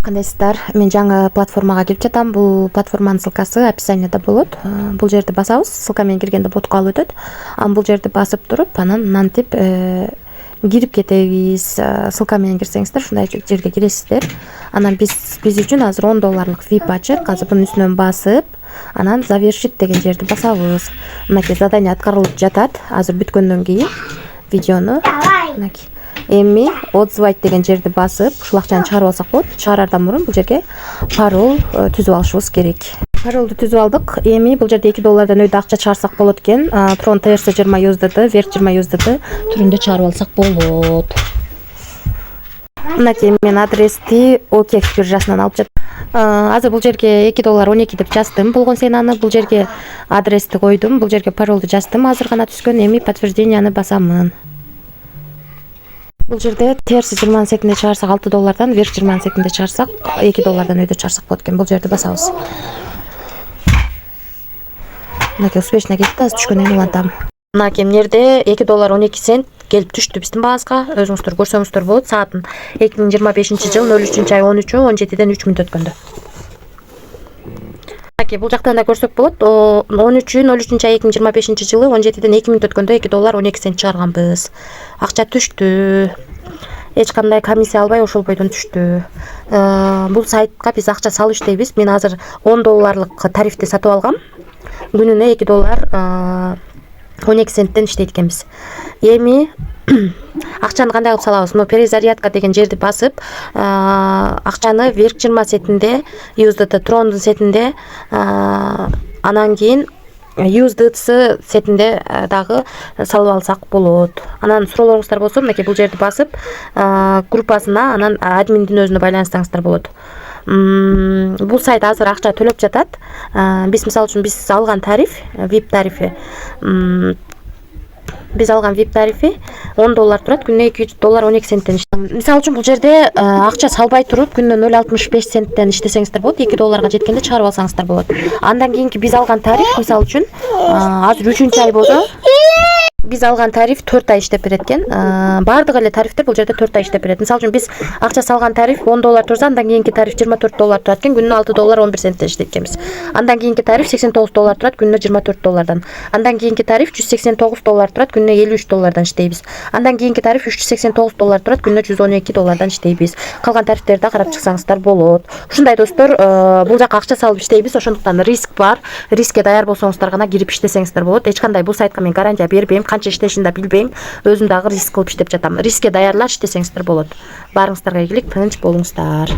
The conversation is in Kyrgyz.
Кандайсыздар, мен жаңы платформага кирип жатам. Бул платформанын ссылкасы описанияда болот. Бул жерди басабыз, ссылка менен киргенде ботко алып өтөт. Анан бул жерди басып туруп, анан мынтип кирип кетебиз. Ссылка менен кирсеңиздер, ушундай жерге киресиздер. Анан биз үчүн азыр $10 VIP ачык. Азыр бунун үстүнөн басып, анан завершить деген жерди басабыз. Мынакей задание аткарылып жатат. Азыр бүткөндөн кийин видеону мынакей эми отзывать деген жерди басып, ушул акчаны чыгарып алсак болот. Чыгарардан мурун бул жерге пароль түзүп алышыбыз керек. Паролду түзүп алдык. Эми бул жерде $2 өйдө акча чыгарсак болот экен. Tron TRC 20 USDT, Verge 20 USDT түрүндө чыгарып алсак болот. Мынакей мен адрести OKX биржасынан алып жатам. Азыр бул жерге $2.12 деп жаздым. Болгон ценаны бул жерге адрести койдум. Бул жерге паролду жаздым. Азыр гана түскөн. Эми подтвержденияны басамын. Бул жерде TRC 20 секунде чыгарсак $6, Verge 20 секунде чыгарсак $2 өйдө чыгарсак болот экен. Бул жерди басабыз. Мынакей успешно кетти. Азыр түшкөнүн улантам. Мынакей эмнерде $2.12 келип түштү биздин баазга. Өзүңүздөр көрсөңүздөр болот. Саатын 2025-жыл 03-ай 13-17-ден 3 мүнөт өткөндө. Мынакей бул жактан да көрсөк болот. 13-03-ай 2025-жылы 17-ден 2 мүнөт өткөндө $2.12 чыгарганбыз. Акча түштү. Эч кандай комиссия албай ошол бойдон түштү. Бул сайтка биз акча салып иштейбиз. Мен азыр $10 тарифте сатып алгам. Күнүнө $2.12 иштейт экенбиз. Эми акчаны кандай кылып салабыз? Перезарядка деген жерди басып, акчаны Verge 20 сетинде, USDT Tron'дун сетинде, анан кийин USDT сетинде дагы салып алсак болот. Анан суроолоруңуздар болсо, мынакей бул жерди басып, группасына, анан админдин өзүнө байланышсаңыздар болот. Бул сайт азыр акча төлөп жатат. Биз мисалы үчүн биз алган тариф, VIP тарифи, биз алган VIP тарифи $10 турат, күнүнө $2.12 иштейт. Мисалы үчүн бул жерде акча салбай туруп, күнүнө 0.65 иштесеңиздер болот, $2 жеткенде чыгарып алсаңыздар болот. Андан кийинки биз алган тариф, мисалы үчүн азыр 3-ай болсо, биз алган тариф 4 ай иштеп берет экен. Бардык эле тарифтер бул жерде 4 ай иштеп берет. Мисалы үчүн биз акча салган тариф $10 турса, андан кийинки тариф $24 турат экен, күнүнө $6.11 иштейт экенбиз. Андан кийинки тариф $89 турат, күнүнө $24. Андан кийинки тариф $189 турат, күнүнө $53 иштейбиз. Андан кийинки тариф $389 турат, күнүнө $112 иштейбиз. Калган тарифтерди карап чыксаңыздар болот. Ушундай достор, бул жака акча салып иштейбиз, ошондуктан риск бар. Рискке даяр болсоңуздар гана кирип иштесеңиздер болот. Эч кандай бул сайтка мен гарантия бербейм. Канча иштешин да билбейм. Өзүм дагы риск кылып иштеп жатам. Рискке даярлар иштесеңиздер болот. Баарыңыздарга ийгилик, тынч болуңуздар.